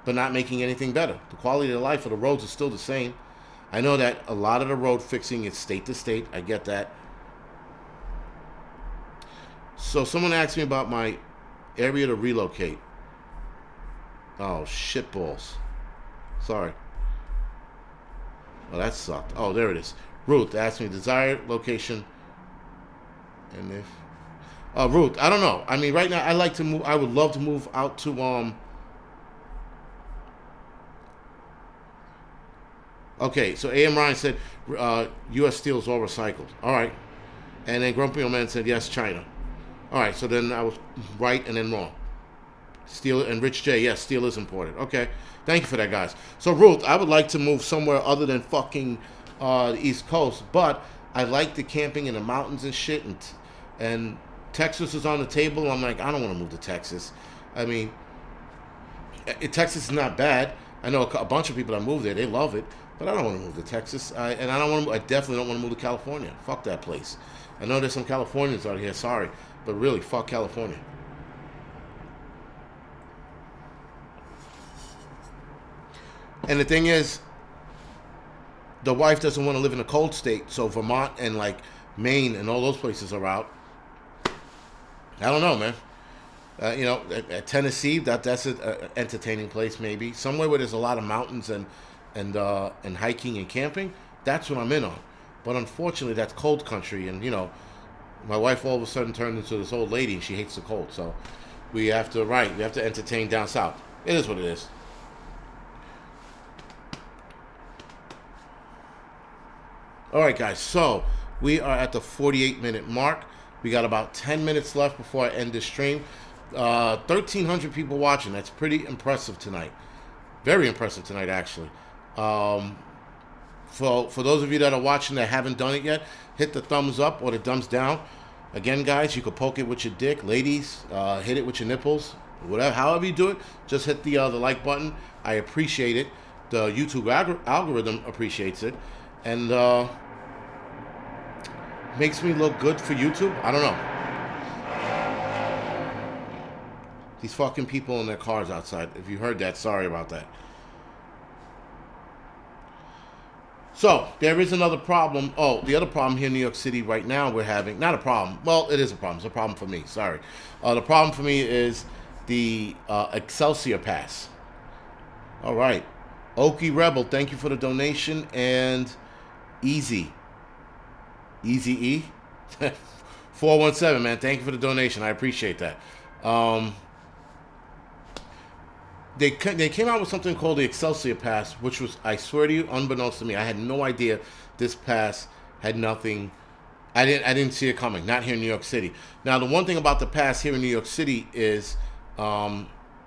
A: but not making anything better. The quality of life of the roads is still the same. I know that a lot of the road fixing is state to state. I get that. So someone asked me about my area to relocate. Oh, shitballs. Sorry. Oh, that sucked. Oh, there it is. Ruth asked me desired location. And if... Ruth, I don't know. I mean, right now, I like to move. I would love to move out to, Okay, so A.M. Ryan said, U.S. steel is all recycled. All right. And then Grumpy Old Man said, yes, China. All right, so then I was right and then wrong. Steel, and Rich J, yes, steel is imported. Okay, thank you for that, guys. So, Ruth, I would like to move somewhere other than fucking the East Coast, but I like the camping in the mountains and shit, and Texas is on the table. I'm like, I don't want to move to Texas. I mean, Texas is not bad. I know a bunch of people that move there. They love it. But I don't want to move to Texas. And I definitely don't want to move to California. Fuck that place. I know there's some Californians out here. Sorry. But really, fuck California. And the thing is, the wife doesn't want to live in a cold state. So Vermont and like Maine and all those places are out. I don't know, man. At Tennessee, that's an entertaining place maybe. Somewhere where there's a lot of mountains and hiking and camping, that's what I'm in on. But unfortunately, that's cold country, and my wife all of a sudden turned into this old lady, and she hates the cold. So we have to entertain down south. It is what it is. All right, guys. So we are at the 48-minute mark. We got about 10 minutes left before I end this stream. 1,300 people watching. That's pretty impressive tonight. Very impressive tonight, actually. For those of you that are watching that haven't done it yet, hit the thumbs up or the thumbs down. Again, guys, you can poke it with your dick. Ladies, hit it with your nipples. Whatever, however you do it, just hit the like button. I appreciate it. The YouTube algorithm appreciates it. And makes me look good for YouTube. I don't know. These fucking people in their cars outside. If you heard that, sorry about that. So, there is another problem. Oh, the other problem here in New York City right now we're having, not a problem. Well, it is a problem. It's a problem for me. Sorry. The problem for me is the Excelsior pass. All right. Okie Rebel, thank you for the donation. And Easy E. 417, man. Thank you for the donation. I appreciate that. They came out with something called the Excelsior Pass, which was, I swear to you, unbeknownst to me. I had no idea this pass had nothing I didn't see it coming. Not here in New York City. Now, the one thing about the pass here in New York City is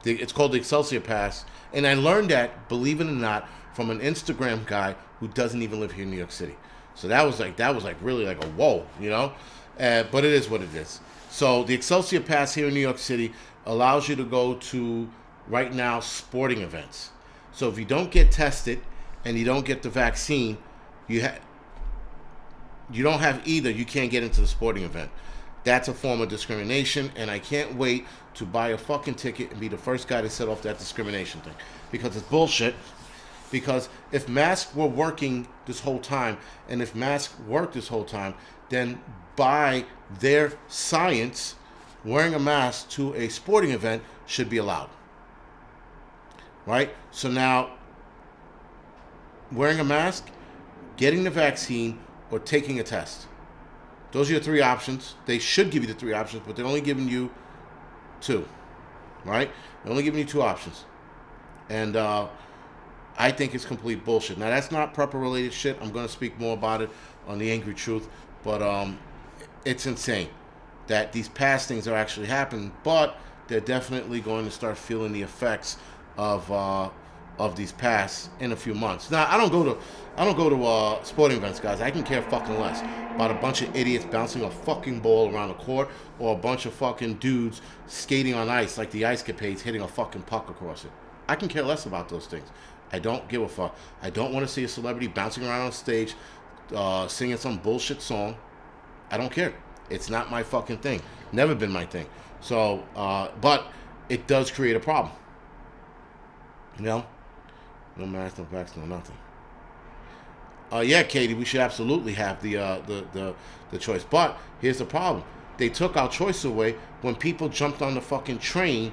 A: it's called the Excelsior pass, and I learned that, believe it or not, from an Instagram guy who doesn't even live here in New York City. So that was like really like a whoa, you know. But it is what it is. So the Excelsior pass here in New York City allows you to go to right now sporting events. So if you don't get tested and you don't get the vaccine, you don't have either. You can't get into the sporting event. That's a form of discrimination, and I can't wait to buy a fucking ticket and be the first guy to set off that discrimination thing, because it's bullshit. Because if masks were working this whole time, and if masks worked this whole time, then by their science, wearing a mask to a sporting event should be allowed. Right? So now, wearing a mask, getting the vaccine, or taking a test. Those are your three options. They should give you the three options, but they're only giving you two. Right? They're only giving you two options. And I think it's complete bullshit. Now, that's not prepper-related shit. I'm going to speak more about it on The Angry Truth. But it's insane that these past things are actually happening. But they're definitely going to start feeling the effects of these pasts in a few months. Now, I don't go to sporting events, guys. I can care fucking less about a bunch of idiots bouncing a fucking ball around the court or a bunch of fucking dudes skating on ice like the ice capades hitting a fucking puck across it. I can care less about those things. I don't give a fuck. I don't want to see a celebrity bouncing around on stage, singing some bullshit song. I don't care. It's not my fucking thing. Never been my thing. So, but it does create a problem. You know? No mask, no vaccine, no nothing. Yeah, Katie, we should absolutely have the choice. But here's the problem. They took our choice away when people jumped on the fucking train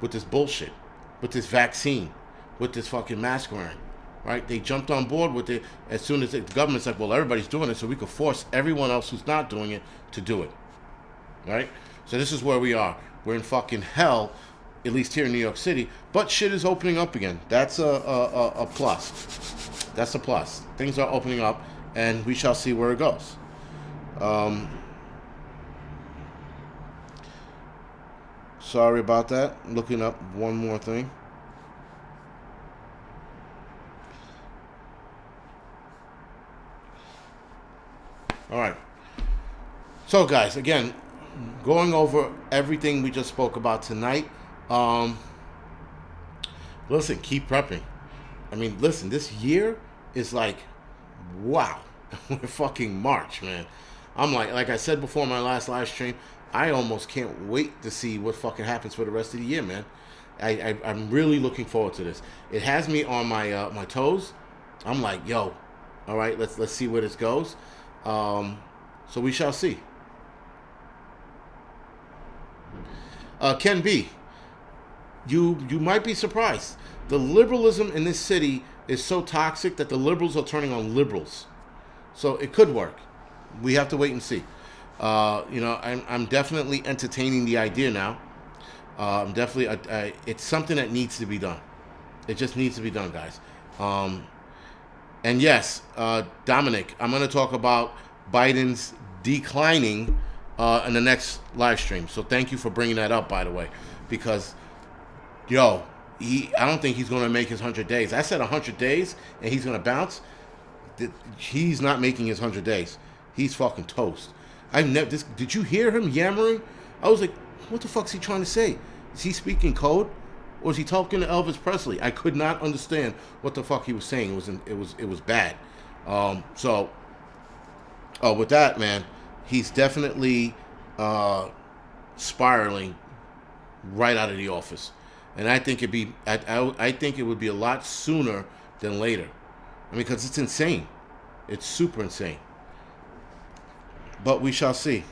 A: with this bullshit, with this vaccine, with this fucking mask wearing, right? They jumped on board with it as soon as the government's like, well, everybody's doing it, so we could force everyone else who's not doing it to do it, right? So this is where we are. We're in fucking hell, at least here in New York City, but shit is opening up again. That's a plus. That's a plus. Things are opening up, and we shall see where it goes. Sorry about that. Looking up one more thing. All right. So, guys, again, going over everything we just spoke about tonight. Listen, keep prepping. I mean, listen, this year is like, wow. We're fucking March, man. I'm like I said before my last live stream, I almost can't wait to see what fucking happens for the rest of the year, man. I'm really looking forward to this. It has me on my my toes. I'm like, yo, all right, let's see where this goes. So we shall see. Ken B, you might be surprised. The liberalism in this city is so toxic that the liberals are turning on liberals. So it could work. We have to wait and see. I'm definitely entertaining the idea now. I'm definitely it's something that needs to be done. It just needs to be done, guys. And yes, Dominic, I'm going to talk about Biden's declining in the next live stream. So thank you for bringing that up, by the way, because I don't think he's going to make his 100 days. I said 100 days and he's going to bounce. He's not making his 100 days. He's fucking toast. Did you hear him yammering? I was like, what the fuck's he trying to say? Is he speaking code, or is he talking to Elvis Presley? I could not understand what the fuck he was saying. It was bad. With that, man, he's definitely spiraling right out of the office, and I think I think it would be a lot sooner than later. I mean, because it's insane. It's super insane. But we shall see.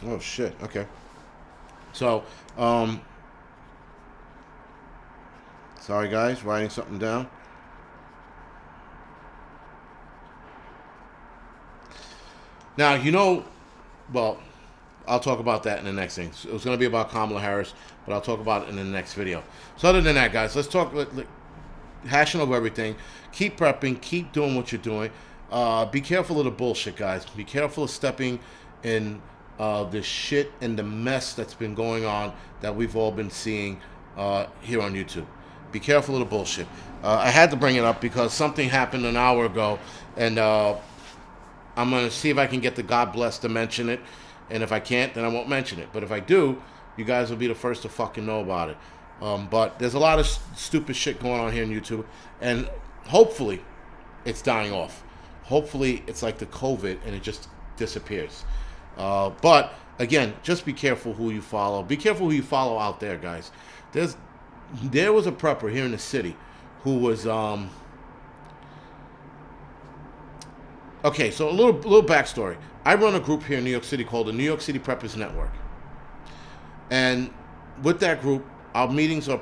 A: Oh, shit. Okay. So, sorry, guys. Writing something down. Now, well, I'll talk about that in the next thing. It was going to be about Kamala Harris, but I'll talk about it in the next video. So other than that, guys, let's talk. hashing over everything. Keep prepping. Keep doing what you're doing. Be careful of the bullshit, guys. Be careful of stepping in the shit and the mess that's been going on that we've all been seeing here on YouTube. Be careful of the bullshit. I had to bring it up because something happened an hour ago, and I'm going to see if I can get the God bless to mention it. And if I can't, then I won't mention it. But if I do, you guys will be the first to fucking know about it. But there's a lot of stupid shit going on here on YouTube. And hopefully, it's dying off. Hopefully, it's like the COVID and it just disappears. But, again, just be careful who you follow. Be careful who you follow out there, guys. There was a prepper here in the city who was... Okay, so a little backstory. I run a group here in New York City called the New York City Preppers Network. And with that group, our meetings are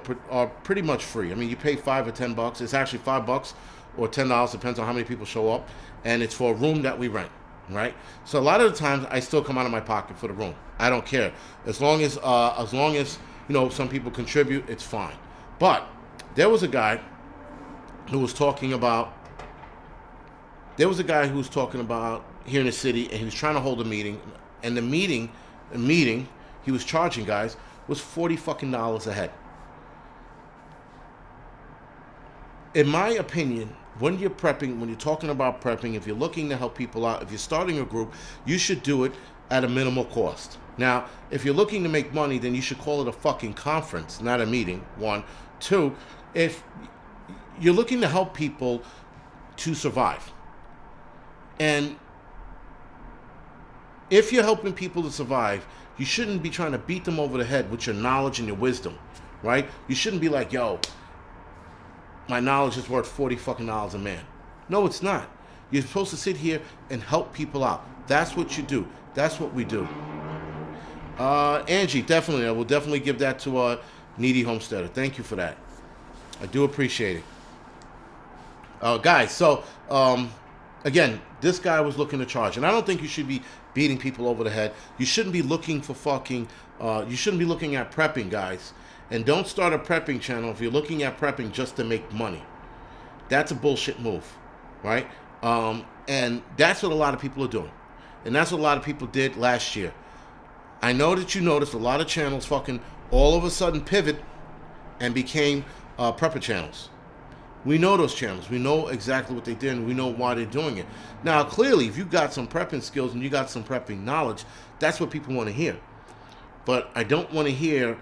A: pretty much free. I mean, you pay $5 or $10. It's actually $5 or $10, depends on how many people show up. And it's for a room that we rent, right? So a lot of the times, I still come out of my pocket for the room. I don't care. As long as some people contribute, it's fine. But there was a guy who was talking about here in the city, and he was trying to hold a meeting, and the meeting he was charging, guys, was $40 fucking a head. In my opinion, when you're prepping, when you're talking about prepping, if you're looking to help people out, if you're starting a group, you should do it at a minimal cost. Now, if you're looking to make money, then you should call it a fucking conference, not a meeting, one. Two, if you're looking to help people to survive, and if you're helping people to survive, you shouldn't be trying to beat them over the head with your knowledge and your wisdom, right? You shouldn't be like, yo, my knowledge is worth $40 fucking a man. No, it's not. You're supposed to sit here and help people out. That's what you do. That's what we do. Angie, definitely. I will definitely give that to Needy Homesteader. Thank you for that. I do appreciate it. Guys, so, again, this guy was looking to charge. And I don't think you should be beating people over the head. You shouldn't be looking for you shouldn't be looking at prepping, guys. And don't start a prepping channel if you're looking at prepping just to make money. That's a bullshit move, right? And that's what a lot of people are doing. And that's what a lot of people did last year. I know that you noticed a lot of channels fucking all of a sudden pivot and became prepper channels. We know those channels. We know exactly what they did, and we know why they're doing it. Now, clearly, if you got some prepping skills and you got some prepping knowledge, that's what people want to hear. But I don't want to hear,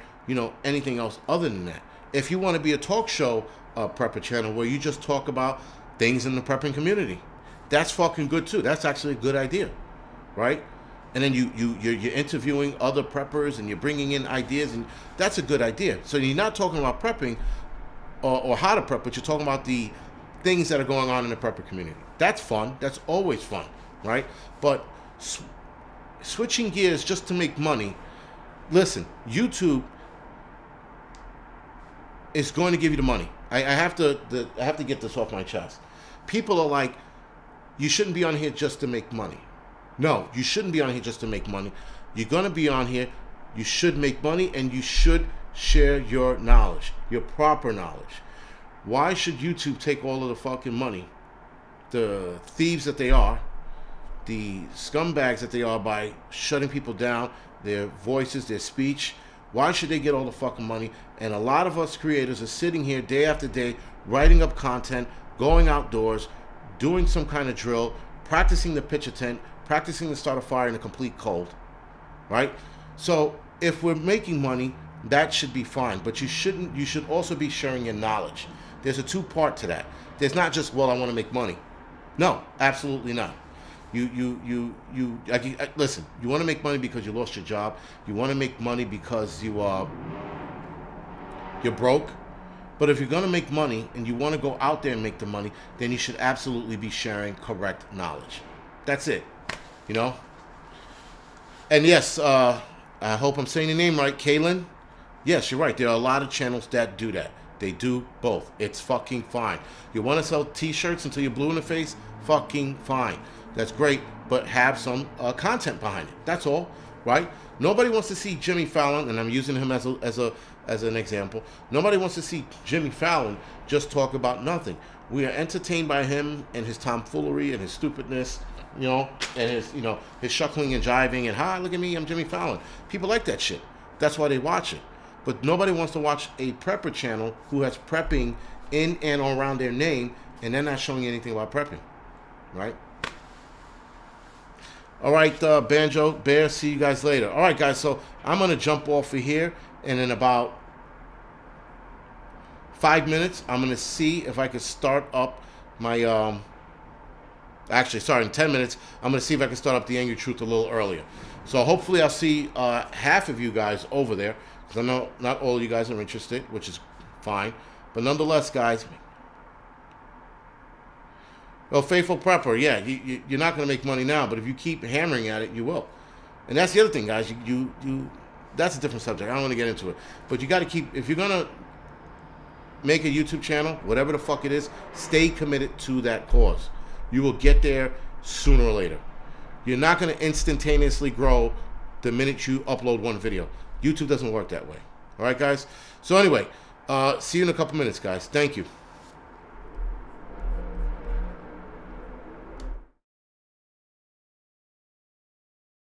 A: anything else other than that. If you want to be a talk show prepper channel where you just talk about things in the prepping community, that's fucking good too. That's actually a good idea, right? And then you're interviewing other preppers and you're bringing in ideas, and that's a good idea. So you're not talking about prepping or how to prep, but you're talking about the things that are going on in the prepper community. That's fun. That's always fun, right? But switching gears just to make money, listen, YouTube is going to give you the money. I have to get this off my chest. People are like, you shouldn't be on here just to make money. No, you shouldn't be on here just to make money. You're going to be on here. You should make money, and you should share your knowledge, your proper knowledge. Why should YouTube take all of the fucking money, the thieves that they are, the scumbags that they are, by shutting people down, their voices, their speech? Why should they get all the fucking money? And a lot of us creators are sitting here day after day, writing up content, going outdoors, doing some kind of drill, practicing to pitch a tent, practicing to start a fire in a complete cold, right? So if we're making money, that should be fine, but you should also be sharing your knowledge. There's a two-part to that. There's not just, well, I want to make money. No, absolutely not. Listen, you want to make money because you lost your job. You want to make money because you're broke. But if you're going to make money and you want to go out there and make the money, then you should absolutely be sharing correct knowledge. That's it, And yes, I hope I'm saying your name right, Kaylin. Yes, you're right. There are a lot of channels that do that. They do both. It's fucking fine. You want to sell t-shirts until you're blue in the face? Fucking fine. That's great, but have some content behind it. That's all, right? Nobody wants to see Jimmy Fallon, and I'm using him as an example. Nobody wants to see Jimmy Fallon just talk about nothing. We are entertained by him and his tomfoolery and his stupidness, you know, and his, you know, his shuckling and jiving and, hi, look at me, I'm Jimmy Fallon. People like that shit. That's why they watch it. But nobody wants to watch a prepper channel who has prepping in and around their name, and they're not showing you anything about prepping, right? All right, Banjo, Bear, see you guys later. All right, guys, so I'm going to jump off of here, and in about 5 minutes, I'm going to see if I can start up my, actually, sorry, in 10 minutes, I'm going to see if I can start up the Angry Truth a little earlier. So hopefully I'll see half of you guys over there, because I know not all of you guys are interested, which is fine. But nonetheless, guys, well, Faithful Prepper, yeah, you're not going to make money now, but if you keep hammering at it, you will. And that's the other thing, guys. That's a different subject. I don't want to get into it. But you got to keep, if you're going to make a YouTube channel, whatever the fuck it is, stay committed to that cause. You will get there sooner or later. You're not going to instantaneously grow the minute you upload one video. YouTube doesn't work that way. All right, guys? So anyway, see you in a couple minutes, guys. Thank you.